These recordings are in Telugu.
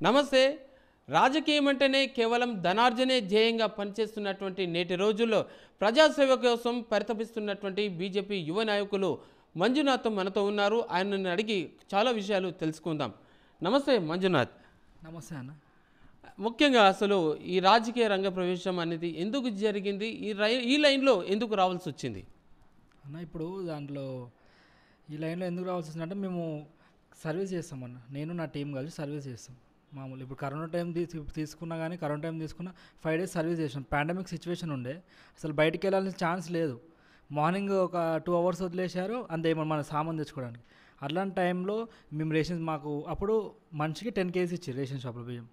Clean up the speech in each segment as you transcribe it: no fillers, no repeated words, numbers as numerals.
నమస్తే. రాజకీయం అంటేనే కేవలం ధనార్జనే ధ్యేయంగా పనిచేస్తున్నటువంటి నేటి రోజుల్లో ప్రజాసేవ కోసం పరితపిస్తున్నటువంటి బీజేపీ యువ నాయకులు మంజునాథ్ మనతో ఉన్నారు. ఆయనను అడిగి చాలా విషయాలు తెలుసుకుందాం. నమస్తే మంజునాథ్. నమస్తే అన్న. ముఖ్యంగా అసలు ఈ రాజకీయ రంగ ప్రవేశం అనేది ఎందుకు జరిగింది? ఈ లైన్లో ఎందుకు రావాల్సి వచ్చింది? అన్న ఇప్పుడు దాంట్లో ఈ లైన్లో ఎందుకు రావాల్సి వచ్చిందంటే మేము సర్వీస్ చేస్తామన్న. నేను నా టీం కలిసి సర్వీస్ చేస్తాం. మామూలు ఇప్పుడు కరోనా టైం తీసుకున్నా కానీ కరోనా టైం తీసుకున్నా 5 days సర్వీస్ చేసాం. పాండమిక్ సిచ్యువేషన్ ఉండే అసలు బయటికి వెళ్ళాల్సిన ఛాన్స్ లేదు. మార్నింగ్ ఒక 2 hours వదిలేశారు అంతే, మన సామాన్ తెచ్చుకోవడానికి. అట్లాంటి టైంలో మేము రేషన్స్ మాకు అప్పుడు మనిషికి 10 kgs ఇచ్చారు రేషన్ షాప్లో బియ్యం.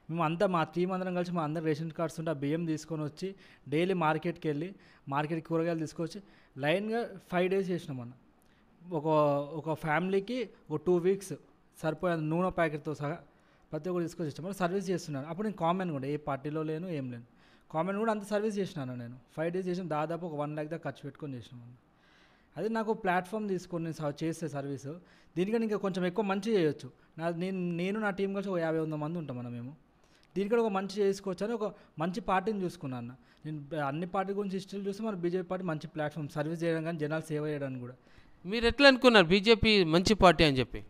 మేము అంతా మా టీం అందరం కలిసి మా అందరు రేషన్ కార్డ్స్ ఉంటే ఆ బియ్యం తీసుకొని వచ్చి డైలీ మార్కెట్కి వెళ్ళి మార్కెట్కి కూరగాయలు తీసుకొచ్చి లైన్గా 5 days చేసినాం అన్న. ఒక ఫ్యామిలీకి ఒక 2 weeks సరిపోయే నూనె ప్యాకెట్తో సహా ప్రతి ఒక్కరు తీసుకొచ్చి ఇచ్చాము. సర్వీస్ చేస్తున్నాను. అప్పుడు నేను కామన్ కూడా ఏ పార్టీలో లేను, ఏం లేను. కామన్ కూడా అంత సర్వీస్ చేసినాను నేను. 5 days చేసిన దాదాపు ఒక 1 lakh దాకా ఖర్చు పెట్టుకొని చేసినాను. అది నాకు ప్లాట్ఫామ్ తీసుకొని నేను చేసే సర్వీసు దీనికన్నా ఇంకా కొంచెం ఎక్కువ మంచి చేయొచ్చు. నేను నా టీం కలిసి ఒక 50-100 మంది ఉంటాం మనం. మేము దీనికన్నా ఒక మంచి చేసుకోవచ్చు అని ఒక మంచి పార్టీని చూసుకున్నాను. నేను అన్ని పార్టీ గురించి హిస్టరీలు చూస్తే మన బీజేపీ పార్టీ మంచి ప్లాట్ఫామ్ సర్వీస్ చేయడం కానీ జనాలు సేవ చేయడానికి కూడా. మీరు ఎట్లా అనుకున్నారు బీజేపీ మంచి పార్టీ అని చెప్పి?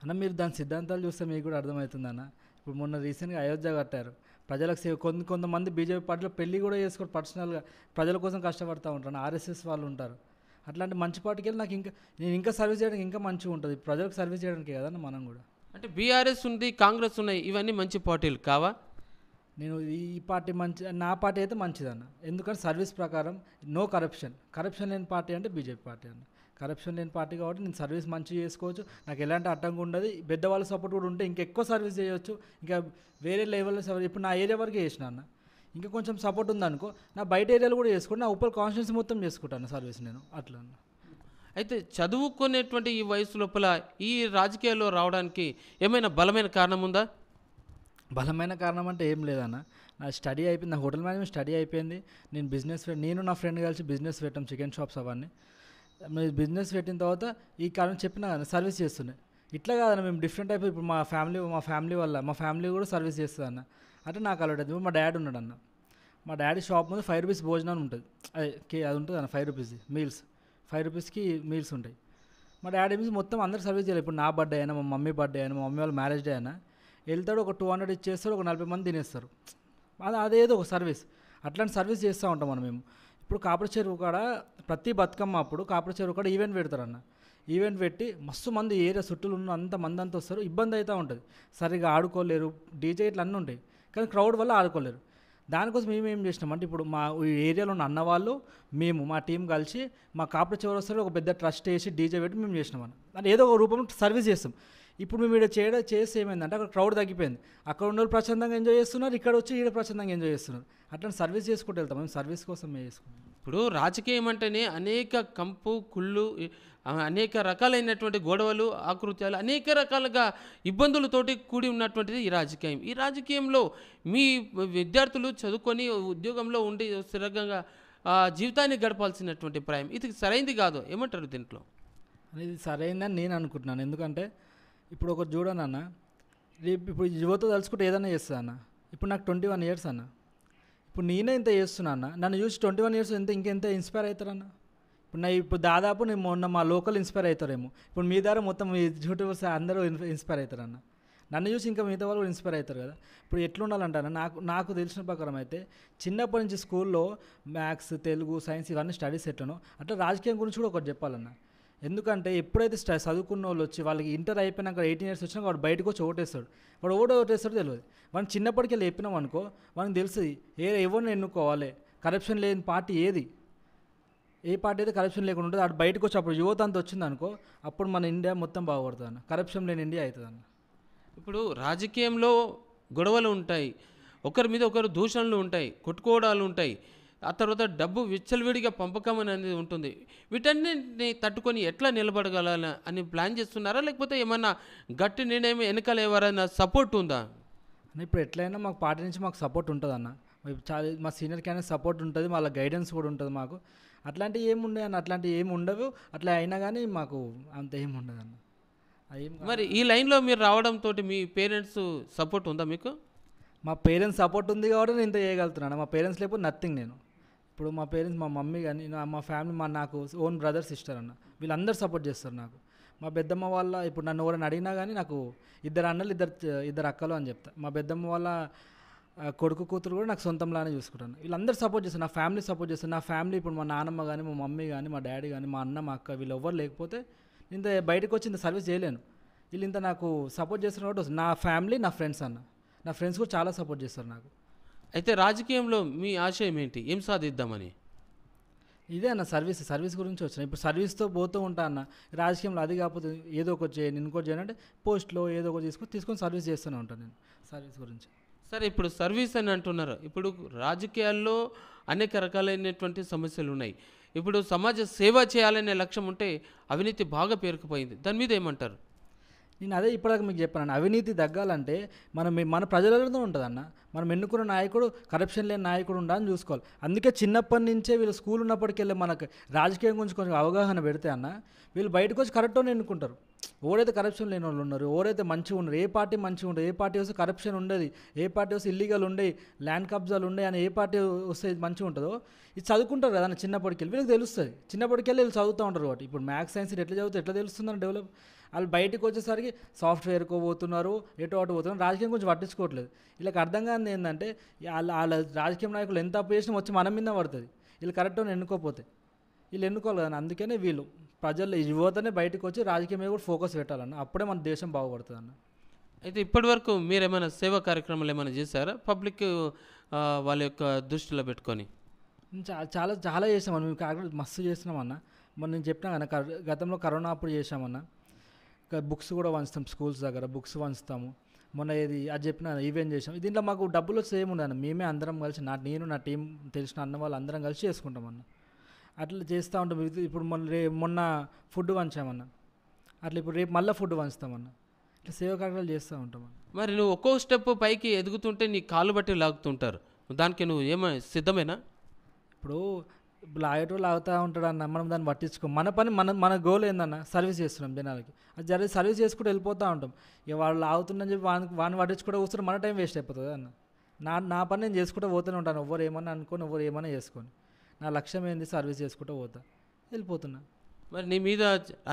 అన్న మీరు దాని సిద్ధాంతాలు చూస్తే మీకు కూడా అర్థమవుతుంది అన్న. ఇప్పుడు మొన్న రీసెంట్గా అయోధ్య కట్టారు. ప్రజలకు సేవ కొంతమంది బీజేపీ పార్టీలో పెళ్లి కూడా చేసుకోరు, పర్సనల్గా ప్రజల కోసం కష్టపడుతూ ఉంటారు. ఆర్ఎస్ఎస్ వాళ్ళు ఉంటారు. అట్లాంటి మంచి పార్టీకి వెళ్ళి నాకు నేను ఇంకా సర్వీస్ చేయడానికి ఇంకా మంచిగా ఉంటుంది. ప్రజలకు సర్వీస్ చేయడానికి కదన్న మనం కూడా. అంటే బీఆర్ఎస్ ఉంది, కాంగ్రెస్ ఉన్నాయి, ఇవన్నీ మంచి పార్టీలు కావా? నేను ఈ పార్టీ నా పార్టీ అయితే మంచిదన్న. ఎందుకంటే సర్వీస్ ప్రకారం నో కరప్షన్ లేని పార్టీ అంటే బీజేపీ పార్టీ అన్న. కరప్షన్ లేని పార్టీ కాబట్టి నేను సర్వీస్ మంచిగా చేసుకోవచ్చు. నాకు ఎలాంటి అడ్డంగా ఉండదు. పెద్దవాళ్ళ సపోర్ట్ కూడా ఉంటే ఇంకా ఎక్కువ సర్వీస్ చేయవచ్చు. ఇంకా వేరే లెవెల్లో ఇప్పుడు నా ఏరియా వరకే చేసిన అన్న. ఇంకా కొంచెం సపోర్ట్ ఉందనుకో నా బయట ఏరియాలో కూడా చేసుకుంటే నా ఉప్పల్ కాన్స్టిట్యున్సీ మొత్తం చేసుకుంటాను సర్వీస్ నేను అట్లా అన్న. అయితే చదువుకునేటువంటి ఈ వయసు లోపల ఈ రాజకీయాల్లో రావడానికి ఏమైనా బలమైన కారణం ఉందా? బలమైన కారణం అంటే ఏం లేదన్న. నా స్టడీ అయిపోయింది. నా హోటల్ మేనేజ్మెంట్ స్టడీ అయిపోయింది. నేను నా ఫ్రెండ్ కలిసి బిజినెస్ పెట్టాం, చికెన్ షాప్స్ అవన్నీ. బిజినెస్ పెట్టిన తర్వాత ఈ కారణం చెప్పినా కదా సర్వీస్ చేస్తున్నాయి. ఇట్లా కాదన్న మేము డిఫరెంట్ టైప్. ఇప్పుడు మా ఫ్యామిలీ కూడా సర్వీస్ చేస్తుంది అన్న. అంటే నాకు అలవాటు అవుతుంది. మా డాడీ ఉన్నాడు అన్న. మా డాడీ షాప్ ముందు 5 rupees భోజనం ఉంటుంది. అది ఉంటుంది అన్న 5 rupees మీల్స్. 5 rupeesకి మీల్స్ ఉంటాయి. మా డాడీ మీన్స్ మొత్తం అందరు సర్వీస్ చేయాలి. ఇప్పుడు నా బర్త్డే అయినా, మా మమ్మీ బర్త్డే అయినా, మా మమ్మీ వాళ్ళ మ్యారేజ్ డే అయినా వెళ్తాడు, ఒక 200 ఇచ్చేస్తాడు, ఒక 40 మంది తినేస్తారు. అదేదో ఒక సర్వీస్. అట్లాంటి సర్వీస్ చేస్తూ ఉంటాం మనం. మేము ఇప్పుడు కాపర చెరువు కాడ ప్రతి బతుకమ్మ అప్పుడు కాపర చెరువు కాడ ఈవెంట్ పెడతారన్న. ఈవెంట్ పెట్టి మస్తు మంది ఏరియా చుట్టూ ఉన్న అంత మంది అంతా వస్తారు. ఇబ్బంది అవుతూ ఉంటుంది. సరిగా ఆడుకోలేరు, డీజే ఇట్లా అన్నీ ఉంటాయి. కానీ క్రౌడ్ వల్ల ఆడుకోలేరు. దానికోసం మేము ఏం చేసినామంటే ఇప్పుడు మా ఏరియాలో ఉన్న అన్నవాళ్ళు మా టీం కలిసి మా కాపర చివరి వస్తారు ఒక పెద్ద ట్రస్ట్ వేసి డీజే పెట్టి మేము చేసినామని. అంటే ఏదో ఒక రూపంలో సర్వీస్ చేస్తాం. ఇప్పుడు మేము ఇక్కడ చేస్తే ఏమైందంటే అక్కడ క్రౌడ్ తగ్గిపోయింది. అక్కడ ఉన్న వాళ్ళు ప్రశాంతంగా ఎంజాయ్ చేస్తున్నారు, ఇక్కడ వచ్చి ఈడ ప్రశాంతంగా ఎంజాయ్ చేస్తున్నారు. అట్లా సర్వీస్ చేసుకుంటూ వెళ్తాం. మేము సర్వీస్ కోసం మేము చేసుకుంటాం. ఇప్పుడు రాజకీయం అంటేనే అనేక కంపు కుళ్ళు, అనేక రకాలైనటువంటి గొడవలు, ఆకృత్యాలు, అనేక రకాలుగా ఇబ్బందులతోటి కూడి ఉన్నటువంటిది ఈ రాజకీయం. ఈ రాజకీయంలో మీ విద్యార్థులు చదువుకొని ఉద్యోగంలో ఉండి స్థిరంగా జీవితాన్ని గడపాల్సినటువంటి ప్రాయం ఇది సరైంది కాదు. ఏమంటారు దీంట్లో? ఇది సరైందని నేను అనుకుంటున్నాను. ఎందుకంటే ఇప్పుడు ఒకటి చూడను అన్న, రేపు ఇప్పుడు యువత తలుచుకుంటే ఏదైనా చేస్తా అన్న. ఇప్పుడు నాకు 21 years అన్న. ఇప్పుడు నేనే ఇంత చేస్తున్నా అన్న. నన్ను చూసి 21 years ఇంకెంత ఇన్స్పైర్ అవుతారన్న. ఇప్పుడు దాదాపు నేను మొన్న మా లోకల్ ఇన్స్పైర్ అవుతారేమో. ఇప్పుడు మీ ద్వారా మొత్తం మీ యూట్యూబర్స్ అందరూ ఇన్స్పైర్ అవుతారన్న. నన్ను చూసి ఇంకా మిగతా వాళ్ళు ఇన్స్పైర్ అవుతారు కదా. ఇప్పుడు ఎట్లుండాలంటారా, నాకు తెలిసిన ప్రకారం అయితే చిన్నప్పటి నుంచి స్కూల్లో మ్యాథ్స్, తెలుగు, సైన్స్ ఇవన్నీ స్టడీస్ ఎట్లనో అట్లా రాజకీయం గురించి కూడా ఒకటి చెప్పాలన్న. ఎందుకంటే ఎప్పుడైతే చదువుకున్న వాళ్ళు వచ్చి వాళ్ళకి ఇంటర్ అయిపోయినాక 18 years వచ్చినాక వాడు బయటకు వచ్చి ఓటేస్తాడు. వాడు ఓటేస్తాడో తెలియదు. వాడిని చిన్నప్పటికీ వెళ్ళి చెప్పినాం అనుకో వానికి తెలుస్తుంది ఎవరిని ఎన్నుకోవాలి, కరప్షన్ లేని పార్టీ ఏది, ఏ పార్టీ అయితే కరప్షన్ లేకుండా ఉంటుంది. అటు బయటకు వచ్చి అప్పుడు యువత అంతా వచ్చింది అనుకో అప్పుడు మన ఇండియా మొత్తం బాగుపడుతుంది అన్న. కరప్షన్ లేని ఇండియా అవుతుంది అన్న. ఇప్పుడు రాజకీయంలో గొడవలు ఉంటాయి, ఒకరి మీద ఒకరు దూషణలు ఉంటాయి, కొట్టుకోవడాలు ఉంటాయి, ఆ తర్వాత డబ్బు విచ్చలవిడిగా పంపకం అనేది ఉంటుంది. వీటన్నిటిని తట్టుకొని ఎట్లా నిలబడగల అని ప్లాన్ చేస్తున్నారా, లేకపోతే ఏమన్నా గట్టి నిర్ణయం వెనకాల ఎవరైనా సపోర్ట్ ఉందా? ఇప్పుడు ఎట్లయినా మాకు పార్టీ నుంచి మాకు సపోర్ట్ ఉంటుంది అన్న. చాలా మా సీనియర్ క్యాండిడేట్ సపోర్ట్ ఉంటుంది, వాళ్ళ గైడెన్స్ కూడా ఉంటుంది మాకు. అట్లాంటివి ఏమి ఉండవు అన్న. అట్లాంటివి ఏమి ఉండవు. అట్లా అయినా కానీ మాకు అంత ఏమి ఉండదు అన్న. అదేం మరి ఈ లైన్లో మీరు రావడంతో మీ పేరెంట్స్ సపోర్ట్ ఉందా మీకు? మా పేరెంట్స్ సపోర్ట్ ఉంది కాబట్టి నేను ఇంత చేయగలుగుతున్నాను. మా పేరెంట్స్ లేకపోతే నథింగ్ నేను. ఇప్పుడు మా పేరెంట్స్, మా మమ్మీ కానీ, మా ఫ్యామిలీ, నాకు ఓన్ బ్రదర్ సిస్టర్ అన్న, వీళ్ళందరూ సపోర్ట్ చేస్తారు నాకు. మా పెద్దమ్మ వాళ్ళ, ఇప్పుడు నన్ను ఎవరైనా అడిగినా కానీ నాకు ఇద్దరు అన్నలు, ఇద్దరు అక్కలు అని చెప్తా. మా పెద్దమ్మ వాళ్ళ కొడుకు కూతురు కూడా నాకు సొంతంలానే చూసుకుంటాను. వీళ్ళందరూ సపోర్ట్ చేస్తారు, నా ఫ్యామిలీ సపోర్ట్ చేస్తారు. నా ఫ్యామిలీ ఇప్పుడు మా నాన్నమ్మ కానీ, మా మమ్మీ కానీ, మా డాడీ కానీ, మా అన్న, మా అక్క, వీళ్ళు ఎవ్వరు లేకపోతే ఇంత బయటకు వచ్చి ఇంత సర్వీస్ చేయలేను. వీళ్ళు ఇంత నాకు సపోర్ట్ చేస్తున్న కాబట్టి నా ఫ్యామిలీ, నా ఫ్రెండ్స్ అన్న, నా ఫ్రెండ్స్ కూడా చాలా సపోర్ట్ చేస్తారు నాకు. అయితే రాజకీయంలో మీ ఆశయం ఏంటి? ఏం సాధిద్దామని? ఇదే అన్న సర్వీస్ గురించి వచ్చిన. ఇప్పుడు సర్వీస్తో పోతూ ఉంటా అన్న. రాజకీయంలో అది కాకపోతే ఏదో ఒకటి చేయండి, ఇంకోటి చేయండి అంటే పోస్ట్లో ఏదో ఒకటి తీసుకొని సర్వీస్ చేస్తూనే ఉంటాను నేను సర్వీస్ గురించి. సరే, ఇప్పుడు సర్వీస్ అని అంటున్నారు. ఇప్పుడు రాజకీయాల్లో అనేక రకాలైనటువంటి సమస్యలు ఉన్నాయి. ఇప్పుడు సమాజ సేవ చేయాలనే లక్ష్యం ఉంటే అవినీతి బాగా పేరుకుపోయింది. దాని మీద ఏమంటారు? నేను అదే ఇప్పటిదాకా మీకు చెప్పాను, అవినీతి తగ్గాలంటే మన ప్రజలతో ఉంటుందన్న. మనం ఎన్నుకున్న నాయకుడు కరప్షన్ లేని నాయకుడు ఉండాలని చూసుకోవాలి. అందుకే చిన్నప్పటి నుంచే వీళ్ళు స్కూల్ ఉన్నప్పటికెళ్ళి మనకు రాజకీయం గురించి కొంచెం అవగాహన పెడితే అన్న, వీళ్ళు బయటకు వచ్చి కరెక్ట్గా ఎన్నుకుంటారు. ఎవరైతే కరప్షన్ లేని వాళ్ళు ఉన్నారు, ఎవరైతే మంచిగా ఉన్నారు, ఏ పార్టీ మంచిగా ఉండదు, ఏ పార్టీ వస్తే కరప్షన్ ఉండదు, ఏ పార్టీ వస్తే ఇల్లీగల్ ఉండేవి, ల్యాండ్ కబ్జాలు ఉండేవి అని ఏ పార్టీ వస్తే మంచిగా ఉంటుందో ఇది చదువుకుంటారు కదా చిన్నప్పటికెళ్ళి. వీళ్ళకి తెలుస్తుంది, చిన్నప్పటికెళ్ళి వీళ్ళు చదువుతూ ఉంటారు కాబట్టి. ఇప్పుడు మ్యాథ్స్ సైన్స్ ఎట్లా చదువుతారు, ఎట్లా తెలుస్తుందని డెవలప్. వాళ్ళు బయటకు వచ్చేసరికి సాఫ్ట్వేర్కో పోతున్నారు, ఎటో అటు పోతున్నారు, రాజకీయం గురించి పట్టించుకోవట్లేదు. వీళ్ళకి అర్థం కాని ఏంటంటే వాళ్ళ రాజకీయ నాయకులు ఎంత అప్పు చేసినా వచ్చి మన మీద పడుతుంది, వీళ్ళు కరెక్ట్గా ఎన్నుకోపోతే. వీళ్ళు ఎన్నుకోవాలి కదా, అందుకనే వీళ్ళు ప్రజలు యువతనే బయటకు వచ్చి రాజకీయం మీద కూడా ఫోకస్ పెట్టాలన్న, అప్పుడే మన దేశం బాగుపడుతుంది అన్న. అయితే ఇప్పటివరకు మీరు ఏమైనా సేవా కార్యక్రమాలు ఏమైనా చేశారా పబ్లిక్ వాళ్ళ యొక్క దృష్టిలో పెట్టుకొని? చాలా చాలా చేసామన్న. మేము కార్యక్రమం మస్తు చేస్తున్నామన్న. మొన్న నేను చెప్పినా కదా, గతంలో కరోనా అప్పుడు చేసామన్న. బుక్స్ కూడా పంచుతాం, స్కూల్స్ దగ్గర బుక్స్ పంచుతాము. మొన్న అది చెప్పిన ఈవెంట్ చేసాం. దీంట్లో మాకు డబ్బులు వచ్చి ఏముండదు, మేమే అందరం కలిసి నేను నా టీం తెలిసిన అన్న వాళ్ళు అందరం కలిసి చేసుకుంటామన్న. అట్లా చేస్తూ ఉంటాం. ఇప్పుడు మొన్న ఫుడ్ పంచామన్న, అట్లా ఇప్పుడు రేపు మళ్ళీ ఫుడ్ పంచుతామన్న. ఇట్లా సేవా కార్యక్రమాలు చేస్తూ ఉంటామన్న. మరి నువ్వు ఒక్కో స్టెప్ పైకి ఎదుగుతుంటే నీ కాలు బట్టి లాగుతుంటారు, దానికి నువ్వు సిద్ధమేనా? ఇప్పుడు లాగేటోళ్ళు లాగుతూ ఉంటాడు అన్న, మనం దాన్ని పట్టించుకో. మన పని మన గోల్ ఏందన్న, సర్వీస్ చేస్తున్నాం జనాలకి. అది జరిగి సర్వీస్ చేసుకుంటూ వెళ్ళిపోతూ ఉంటాం. ఇక వాళ్ళు లాగుతుందని చెప్పి వాడిని పట్టించుకుంటూ కూర్చొని మన టైం వేస్ట్ అయిపోతుంది అన్న. నా పని నేను చేసుకుంటూ పోతూనే ఉంటాను, ఎవరు ఏమన్నా అనుకోని, ఎవరు ఏమన్నా చేసుకొని. నా లక్ష్యం ఏంది, సర్వీస్ చేసుకుంటూ పోతా, వెళ్ళిపోతున్నా. మరి నీ మీద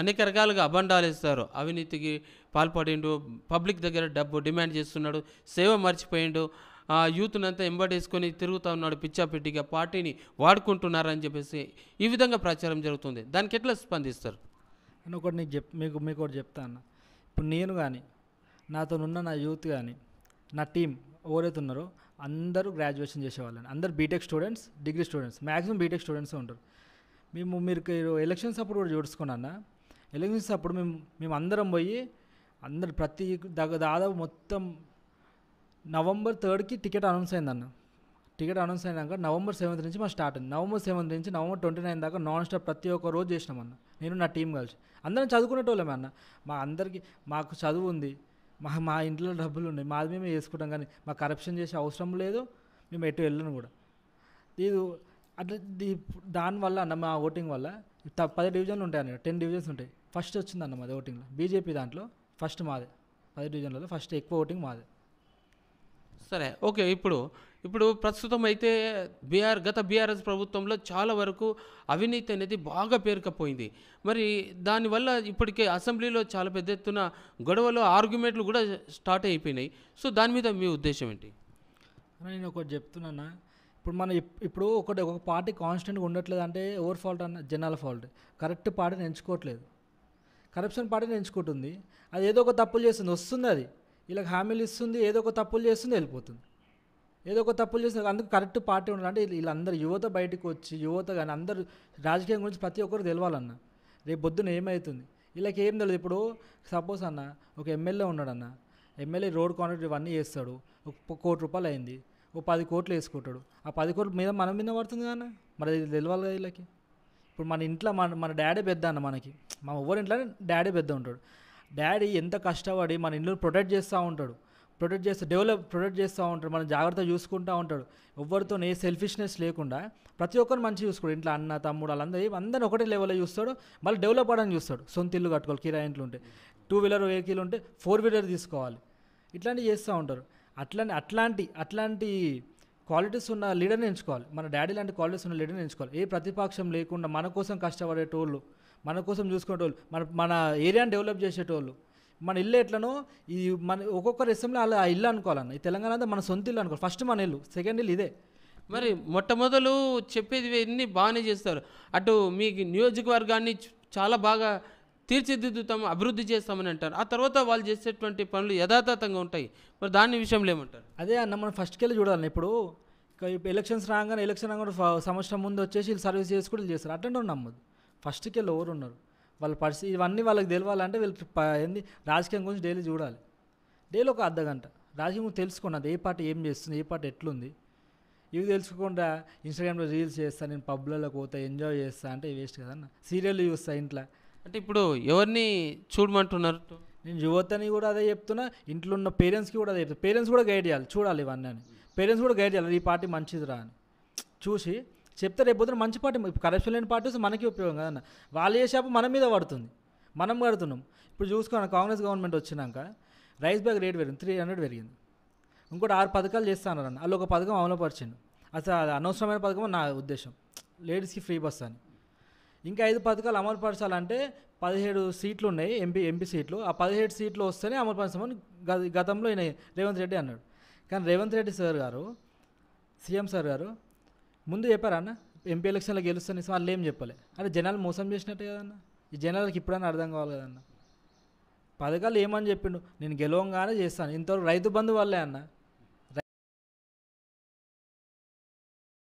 అనేక రకాలుగా అబండాలు ఇస్తారు. అవినీతికి పాల్పడిండు, పబ్లిక్ దగ్గర డబ్బు డిమాండ్ చేస్తున్నాడు, సేవ మర్చిపోయిండు, యూత్నంతా ఎంబడేసుకొని తిరుగుతూ ఉన్నాడు, పిచ్చాపిట్టిగా పార్టీని వాడుకుంటున్నారని చెప్పేసి ఈ విధంగా ప్రచారం జరుగుతుంది. దానికి ఎట్లా స్పందిస్తారు? అని ఒకటి మీకు ఒకటి చెప్తా అన్న. ఇప్పుడు నేను కానీ, నాతోనున్న నా యూత్ కానీ, నా టీం ఎవరైతే ఉన్నారో అందరూ గ్రాడ్యుయేషన్ చేసేవాళ్ళని, అందరు BTech students, degree students, maximum BTech students ఉంటారు. మీరు ఎలక్షన్స్ అప్పుడు కూడా చూసుకున్నా, ఎలక్షన్స్ అప్పుడు మేము అందరం పోయి ప్రతి దాదాపు మొత్తం నవంబర్ 3కి టికెట్ అనౌన్స్ అయిందన్న. టికెట్ అనౌన్స్ అయినాక November 7th నుంచి మా స్టార్ట్ అయింది. November 7th నుంచి November 29 దాకా నాన్ స్టాప్ ప్రతి ఒక్క రోజు చేసినామన్న. నేను నా టీం కలిసి అందరం చదువుకునేటోళ్ళమే అన్న. మాకు చదువు ఉంది, మా ఇంట్లో డబ్బులు ఉన్నాయి, మాది మేమే చేసుకుంటాం. కానీ మాకు కరప్షన్ చేసే అవసరం లేదు, మేము ఎటు వెళ్ళను కూడా. ఇది అట్లా దానివల్ల అన్న, మా ఓటింగ్ వల్ల 10 డివిజన్లు ఉంటాయి అన్న, 10 డివిజన్స్ ఉంటాయి. ఫస్ట్ వచ్చిందన్న మాది ఓటింగ్లో, బీజేపీ దాంట్లో ఫస్ట్ మాదే. 10 డివిజన్లలో ఫస్ట్ ఎక్కువ ఓటింగ్ మాదే. సరే, ఓకే. ఇప్పుడు ప్రస్తుతం అయితే గత బీఆర్ఎస్ ప్రభుత్వంలో చాలా వరకు అవినీతి అనేది బాగా పేరుకపోయింది. మరి దానివల్ల ఇప్పటికే అసెంబ్లీలో చాలా పెద్ద ఎత్తున గొడవలు, ఆర్గ్యుమెంట్లు కూడా స్టార్ట్ అయిపోయినాయి. సో దాని మీద మీ ఉద్దేశం ఏంటి? నేను ఒకటి చెప్తున్నా, ఇప్పుడు ఒక పార్టీ కాన్స్టెంట్గా ఉండట్లేదు అంటే ఎవరు ఫాల్ట్ అన్న, జనాల ఫాల్ట్. కరెక్ట్ పార్టీని ఎంచుకోవట్లేదు, కరప్షన్ పార్టీని ఎంచుకుంటుంది. అది ఏదో ఒక తప్పులు చేస్తుంది, వస్తుంది, అది వీళ్ళకి హామీలు ఇస్తుంది, ఏదో ఒక తప్పులు చేస్తుంది, వెళ్ళిపోతుంది. ఏదో ఒక తప్పులు చేస్తుంది. అందుకు కరెక్ట్ పార్టీ ఉండాలంటే వీళ్ళందరూ యువత బయటకు వచ్చి, యువత కానీ అందరూ రాజకీయం గురించి ప్రతి ఒక్కరు తెలవాలన్న. రేపు పొద్దున ఏమవుతుంది వీళ్ళకి ఏం తెలియదు. ఇప్పుడు సపోజ్ అన్న, ఒక ఎమ్మెల్యే ఉన్నాడన్న, ఎమ్మెల్యే రోడ్ కాంట్రాక్ట్ ఇవన్నీ చేస్తాడు, ఒక ₹1 కోటి అయింది, ఓ 10 కోట్లు వేసుకుంటాడు. ఆ 10 కోట్ల మీద మన మీద పడుతుంది కానీ మరి ఇది తెలియాలి కదా వీళ్ళకి. ఇప్పుడు మన ఇంట్లో మన డాడీ పెద్ద అన్న, మనకి మా ఎవరి ఇంట్లో డాడీ పెద్ద ఉంటాడు. డాడీ ఎంత కష్టపడి మన ఇల్లు ప్రొటెక్ట్ చేస్తూ ఉంటాడు. ప్రొటెక్ట్ చేస్తూ ఉంటాడు, మనం జాగ్రత్తగా చూసుకుంటూ ఉంటాడు. ఎవరితో ఏ సెల్ఫిష్నెస్ లేకుండా ప్రతి ఒక్కరు మంచిగా చూసుకోడు. ఇంట్లో అన్న తమ్ముడు అందరిని ఒకటే లెవెల్లో చూస్తాడు. మళ్ళీ డెవలప్ అవ్వడానికి చూస్తాడు. సొంత ఇల్లు కట్టుకోవాలి, కిరాయి ఇంట్లో ఉంటే 2 వీలర్ వెహికల్ ఉంటే 4 వీలర్ తీసుకోవాలి, ఇట్లాంటివి చేస్తూ ఉంటారు. అట్లాంటి క్వాలిటీస్ ఉన్న లీడర్ని ఎంచుకోవాలి. మన డాడీ లాంటి క్వాలిటీస్ ఉన్న లీడర్ని ఎంచుకోవాలి. ఏ ప్రతిపక్షం లేకుండా మన కోసం కష్టపడేటోళ్ళు, మన కోసం చూసుకునేటోళ్ళు, మన ఏరియాని డెవలప్ చేసేటోళ్ళు. మన ఇల్లు ఎట్లనో ఈ మన ఒక్కొక్కరు ఇష్టంలో అలా ఆ ఇల్లు అనుకోవాలన్న. ఈ తెలంగాణ అంతా మన సొంత ఇల్లు అనుకోవాలి. ఫస్ట్ మన ఇల్లు, సెకండ్ ఇల్లు ఇదే. మరి మొట్టమొదలు చెప్పేది ఇవన్నీ బాగానే చేస్తారు. అటు మీ నియోజకవర్గాన్ని చాలా బాగా తీర్చిదిద్దుతాము, అభివృద్ధి చేస్తామని అంటారు. ఆ తర్వాత వాళ్ళు చేసేటువంటి పనులు యథాతథంగా ఉంటాయి. మరి దాని విషయంలో ఏమంటారు? అదే అన్న, మనం ఫస్ట్కి వెళ్ళి చూడాలి. ఇప్పుడు ఎలక్షన్స్ రాగానే సంవత్సరం ముందు వచ్చేసి వీళ్ళు సర్వీస్ చేసుకుంటూ వీళ్ళు చేస్తారు. అట్లంటే నమ్మదు. ఫస్ట్కి వెళ్ళి ఎవరు ఉన్నారు, వాళ్ళ పరిస్థితి ఇవన్నీ వాళ్ళకి తెలియాలంటే వీళ్ళు ఏంది రాజకీయం గురించి డైలీ చూడాలి. డైలీ ఒక అర్ధగంట రాజకీయం గురించి తెలుసుకున్నది. ఏ పార్టీ ఏం చేస్తుంది, ఏ పార్టీ ఎట్లుంది, ఇవి తెలుసుకోకుండా ఇన్స్టాగ్రామ్లో రీల్స్ చేస్తాను, నేను పబ్లలో పోతా, ఎంజాయ్ చేస్తా అంటే వేస్ట్ కదన్న. సీరియల్ చూస్తా ఇంట్లో. అంటే ఇప్పుడు ఎవరిని చూడమంటున్నారు? నేను యువతని కూడా అదే చెప్తున్నా, ఇంట్లో ఉన్న పేరెంట్స్కి కూడా అదే చెప్తున్నా. పేరెంట్స్ కూడా గైడ్ చేయాలి, చూడాలి ఇవన్నీ అని. పేరెంట్స్ కూడా గైడ్ చేయాలి, ఈ పార్టీ మంచిదిరా అని చూసి చెప్తే రేపు పొద్దున మంచి పార్టీ. కరప్షన్ లేని పార్టీస్ మనకి ఉపయోగం కదన్న. వాళ్ళు చేసేపు మన మీద పడుతుంది, మనం కడుతున్నాం. ఇప్పుడు చూసుకోండి, కాంగ్రెస్ గవర్నమెంట్ వచ్చినాక రైస్ బ్యాగ్ రేట్ పెరిగింది, 300 పెరిగింది. ఇంకోటి 6 పథకాలు చేస్తాను అన్న. వాళ్ళు ఒక పథకం అమలుపరిచిండు. అసలు అది అనవసరమైన పథకం నా ఉద్దేశం. లేడీస్కి ఫ్రీ బస్ అని. ఇంకా 5 పథకాలు అమలు పరచాలంటే 17 సీట్లు ఉన్నాయి, ఎంపీ సీట్లు. ఆ 17 సీట్లు వస్తేనే అమలు పరచామని గతంలో ఈయన రేవంత్ రెడ్డి అన్నాడు. కానీ రేవంత్ రెడ్డి సార్ గారు, సీఎం సార్ గారు ముందు చెప్పారా అన్న ఎంపీ ఎలక్షన్లో గెలుస్తాను, వాళ్ళు ఏం చెప్పలే. అంటే జనాలు మోసం చేసినట్టే కదన్న. ఈ జనాలకి ఇప్పుడైనా అర్థం కావాలి కదన్న. పథకాలు ఏమని చెప్పిండు, నేను గెలవంగానే చేస్తాను. ఇంతవరకు రైతు బంధు వల్లే అన్న